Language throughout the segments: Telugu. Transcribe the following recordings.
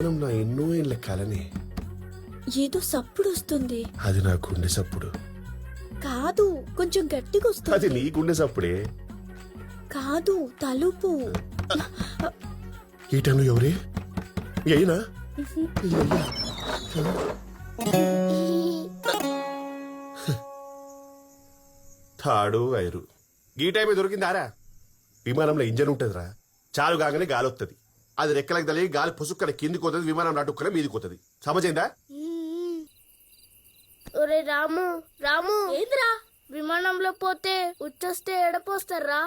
నా ఎన్నో ఏళ్ళ కలని. ఏదో సప్పుడు వస్తుంది. అది నా గుండె సప్పుడు. కాదు, కొంచెం గట్టిగా అది వస్తుంది. నీ గుండె సప్పుడే. కాదు, తలుపు. ఈ టైంలో ఎవరే? అయినా తాడు వైరు ఈ టైమే దొరికిందారా? విమానంలో ఇంజన్ ఉంటదిరా, చాలు కాగానే గాలి వస్తుంది. అది రెక్కలకు తల్లి గాలి పుసుక్కన కిందికి పోతుంది, విమానం నటుక్కన మీదికి పోతుంది. సమజైందా? ఒరే రాము రాము, ఏంద్రా? విమానంలో పోతే ఉచ్చొస్తే ఎడపోస్తారా?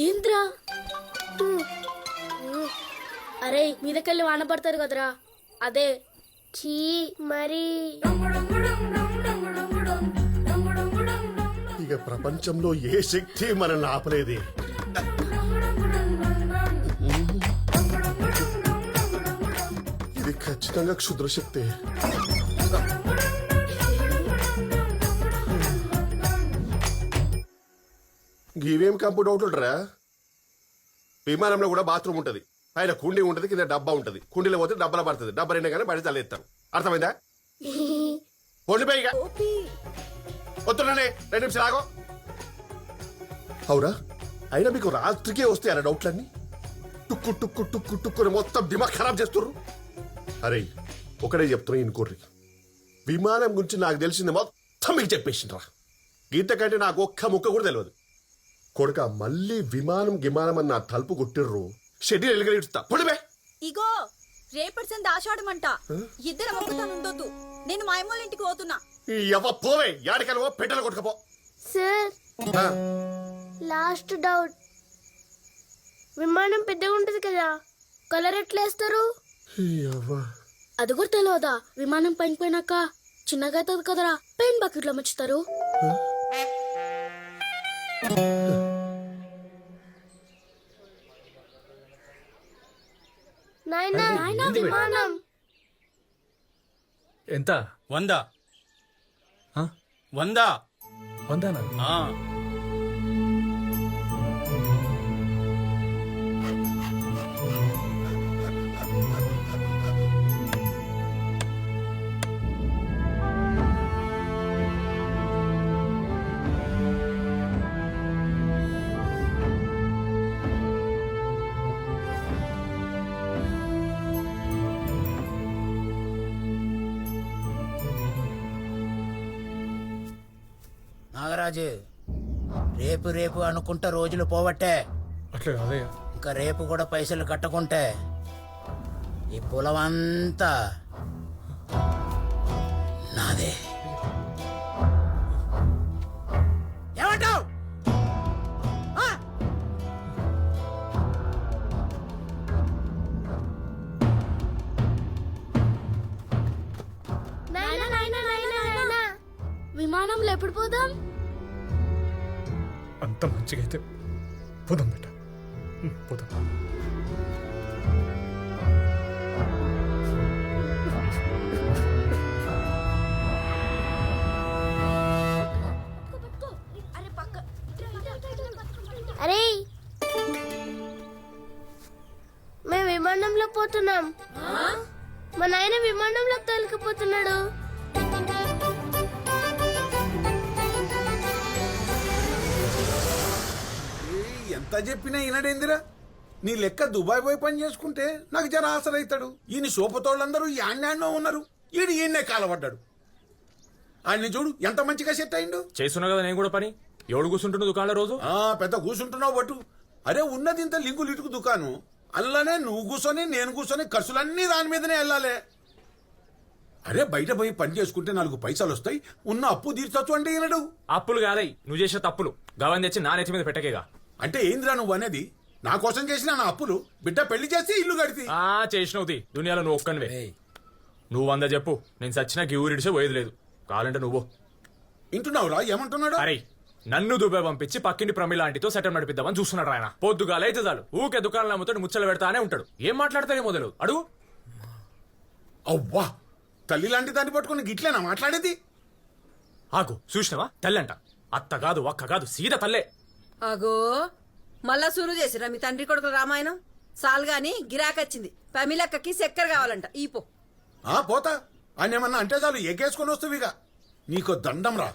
ఏంద్రా? అరే మీదకెళ్ళి వాన పడతారు కదరా, అదే. చీ మరి ఇక ప్రపంచంలో ఏ శక్తి మనల్ని ఆపలేదే. ఇది ఖచ్చితంగా క్షుద్ర శక్తి. ఇవేం కంపు డౌట్లుంటారా? విమానంలో కూడా బాత్రూమ్ ఉంటది, పైన కుండీ ఉంటది, కింద డబ్బా ఉంటది. కుండీలో పోతే డబ్బల పడుతుంది, డబ్బా నిండా కానీ బయట తలెత్తాను. అర్థమైందా? పొండిపోయిగా వస్తున్నానే, 2 నిమిషాలు ఆగో. అవురా, అయినా మీకు రాత్రికే వస్తాయరా డౌట్లన్నీ? టుక్కు టుక్కు టుక్కు టుక్కుని మొత్తం దిమాగ్ ఖరాబ్ చేస్తుర్రు. అరే ఒకటే చెప్తున్నా ఇనుకోర్రి, విమానం గురించి నాకు తెలిసింది మొత్తం మీకు చెప్పేసిండ్రా. గీత కంటే నాకు ఒక్క ముక్క కూడా తెలియదు. కొడుక మళ్ళీ విమానం గిమానం అన్న తలుపు కొట్టిర్రు, షెడ్యూల్ ఎలుగలిస్తా పొడిపే. ఇగో రేపటి సంది ఆషాఢమంట, ఇద్దరం ఒక్కతాను ఉండొద్దు. నేను మా అమ్మోళ్ళ ఇంటికి పోతున్నా. ఎవ పోవే, యాడికెళ్ళవో పెట్టెలు కొట్టుకపో. Sir, last doubt. విమానం పెద్దగా ఉంటది కదా, కలర్ ఎట్లా వేస్తారు? అది కూడా తెలియదా? విమానం పైన పోయినాక చిన్నగా అవుతుంది కదరా, పెయిన్ బకెట్లో ముచ్చుతారు. నాయనా విమానం ఎంత? 100. ఆ? 100. 100నా? ఆ. నాగరాజు, రేపు రేపు అనుకుంటా రోజులు పోవట్టే. అట్లే అదే. ఇంకా రేపు కూడా పైసలు కట్టకుంటే ఈ పొలం అంతా నాదే. ఏమంటావు? విమానంలో ఎప్పుడు పోదాం? అంత మంచిగా అయితే పోదాం బేట, పోదాం. అరే మేము విమానంలో పోతున్నాం. మా నాయన విమానంలో తొలికిపోతున్నాడు. ఎంత చెప్పినా ఈనడేందిరా? నీ లెక్క దుబాయ్ పోయి పని చేసుకుంటే నాకు జర ఆసరైతాడు. ఈయన సోపతోళ్ళందరూ యాడ్నో ఉన్నారు, ఈయన్నే కాలపడ్డాడు. ఆయన్ని చూడు ఎంత మంచిగా సెట్ అయిండు. చేస్తున్నా కదా నేను కూడా పని. ఎవడు కూర్చుంటున్న దుకాణంలో రోజు? పెద్ద కూర్చుంటున్నావు బట్టు. అరే ఉన్నది ఇంత లింకులు ఇటుకు దుకాణం, అల్లనే నువ్వు కూర్చొని నేను కూర్చొని ఖర్చులన్నీ దాని మీదనే వెళ్ళాలి. అరే బయట పోయి పని చేసుకుంటే 4 పైసలు వస్తాయి, ఉన్న అప్పు తీర్చొచ్చు అంటే ఈనడు. అప్పులు కాదై, నువ్వు చేసే తప్పులు గవన్ తెచ్చి నా నెత్తి మీద పెట్టకేగా. అంటే ఏందిరా నువ్వు అనేది? నా కోసం చేసిన నా అప్పులు బిడ్డ పెళ్లి చేసి ఇల్లు కడితే చేసినవుది. దునియాలో నువ్వు ఒక్కనివే. నువ్వు 100 చెప్పు, నేను సచ్చినా గిఊరిడిసే పోయేది లేదు. కావాలంటే నువ్వు వింటున్నావురా ఏమంటున్నాడు? అరే నన్ను దుబాయ్ పంపించి పక్కింటి ప్రమిళ ఆంటీతో సెటప్ నడిపిద్దామని చూస్తున్నాడు ఆయన. పొద్దుగాలైతే చాలు ఊకే దుకాణంలో అమ్ముతాడు, ముచ్చలు పెడతానే ఉంటాడు. ఏం మాట్లాడతాడే మొదలు అడుగు. అవ్వా, తల్లి లాంటి దాన్ని పట్టుకుని గిట్లేనా మాట్లాడేది? ఆగు చూసినావా తెల్లంట అత్త కాదు ఒక్క కాదు సీద తల్లే. అగో మళ్ళా సురు చేసిరా మీ తండ్రి కొడుకుల రామాయణం సాల్గాని గిరాకొచ్చింది పమిలక్కకి చక్కెర కావాలంట ఈపో. పోతా ఆయన ఏమన్నా అంటే చాలు ఎగేసుకొని వస్తువిగా నీకో దండం రా.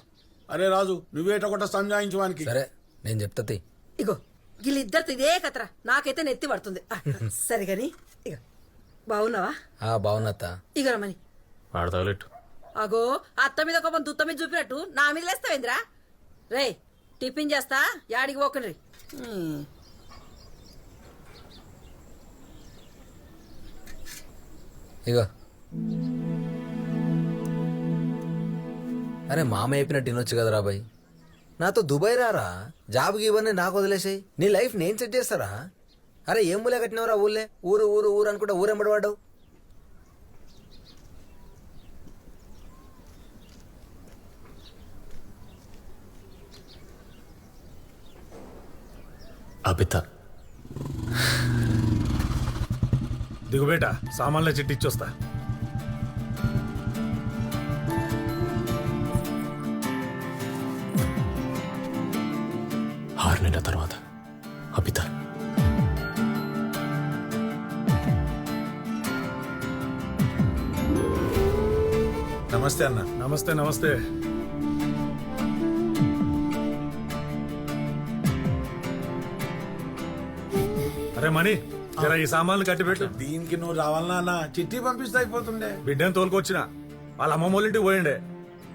అరే రాజు నువ్వేట కొట్ట సంజాయించడానికి. సరే నేను చెప్తా తీ. ఇగో వీళ్ళిద్దరితో ఇదే కథరా నాకైతే నెత్తి పడుతుంది. సరే గాని ఇగో బాగున్నావా? బాగున్నత్త. ఇగో రమని వాడతావులెట్టు. అగో అత్త మీద కోపం దుత్త మీద చూపినట్టు నా మీద లేస్తావేంద్రా? రే టిఫిన్ చేస్తా యాడికి పోకండి. ఇగో అరే మామ చెప్పినట్టు వినొచ్చు కదా రాబాయ్. నాతో దుబాయ్ రారా, జాబ్కి ఇవన్నీ నాకు వదిలేసాయి, నీ లైఫ్ నేను సెట్ చేస్తారా. అరే ఏం మూలే కట్టినవరా ఊళ్ళే, ఊరు ఊరు ఊరు అనుకుంటా ఊరెంబడి పడ్డావు. అబిత దిగుబేట సామాన్ల చిట్టి ఇచ్చొస్తా. ఆరు నెలల తర్వాత అబిత నమస్తే అన్న. నమస్తే నమస్తే. అరే మణి జర ఈ సామాన్లు కట్టి పెట్టు. దీనికి నువ్వు రావాలన్నా అన్న చిట్టి పంపిస్తే అయిపోతుండే. బిడ్డని తోలుకొచ్చిన వాళ్ళ అమ్మమ్మ వాళ్ళ ఇంటికి పోయిండే,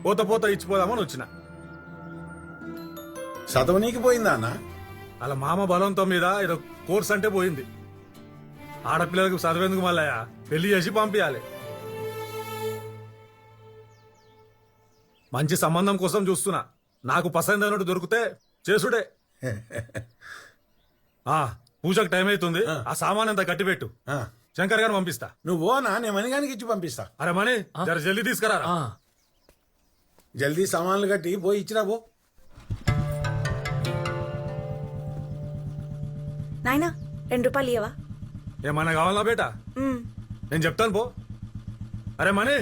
పోత పోత ఇచ్చిపోదామని వచ్చిన. చదవనీకి పోయిందా అన్న? వాళ్ళ మామ బలంతో మీద ఏదో కోర్స్ అంటే పోయింది. ఆడపిల్లలకు చదివేందుకు మళ్ళా పెళ్లి చేసి పంపించాలి. మంచి సంబంధం కోసం చూస్తున్నా, నాకు పసంద్ అయినట్టు దొరికితే చేసుడే. పూజకు టైం అవుతుంది, ఆ సామాన్ అంతా కట్టిపెట్టు, శంకర్ గారిని పంపిస్తా. నువ్వు పోనా నేను మణిగానికి ఇచ్చి పంపిస్తా. అరే మణి జర జల్దీ తీసుకురా. జల్దీ సామాన్లు కట్టి పోయి ఇచ్చిరా పో. నాయనా 2 రూపాయలు ఇవ్వవా? ఏమన్నా కావాలా బేటా? నేను చెప్తాను పో. అరే మణి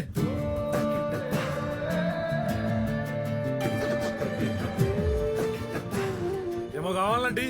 ఏమో కావాలండి.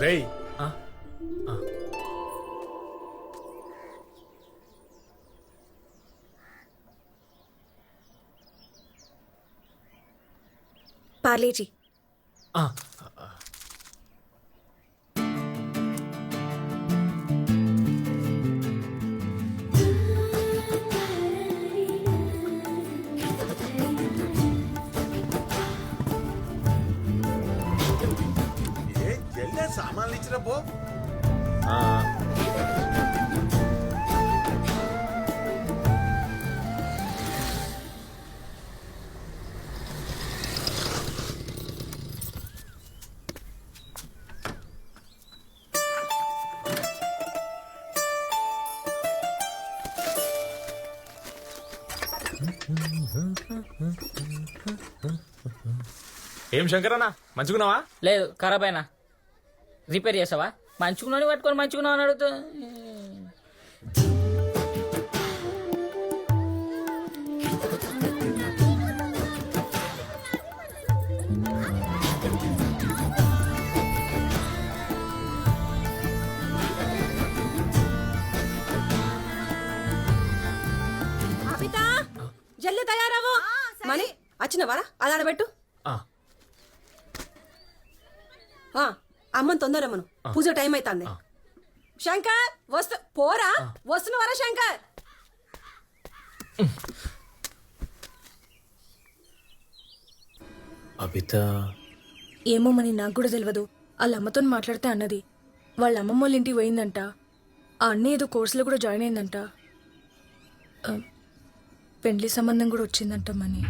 రేయ్ పార్లేజీ. జల్దీ సామాన్లు ఇచ్చిరా పో. ఏం శంకరన్నా మంచుకున్నావా? లేదు ఖరాబ్ అయినా రిపేర్ చేసావా? మంచుకున్నాను పట్టుకొని మంచుకున్నావు అని అడుగుతా. అబితా జల్దీ తయారవు. మని వచ్చినవారా అది ఆడబెట్టు. అమ్మని తొందరమ్మను, పూజ టైం అవుతుంది. శంకర్ పోరా వస్తున్నవారా శంకర్? అబిత ఏమో మని నాకు కూడా తెలియదు. వాళ్ళ అమ్మతో మాట్లాడితే అన్నది వాళ్ళ అమ్మమ్మ వాళ్ళ ఇంటికి పోయిందంట. ఆ అన్నీ ఏదో కోర్సులో కూడా జాయిన్ అయిందంట. ఆ, పెండ్లి సంబంధం కూడా వచ్చిందంట మనీ.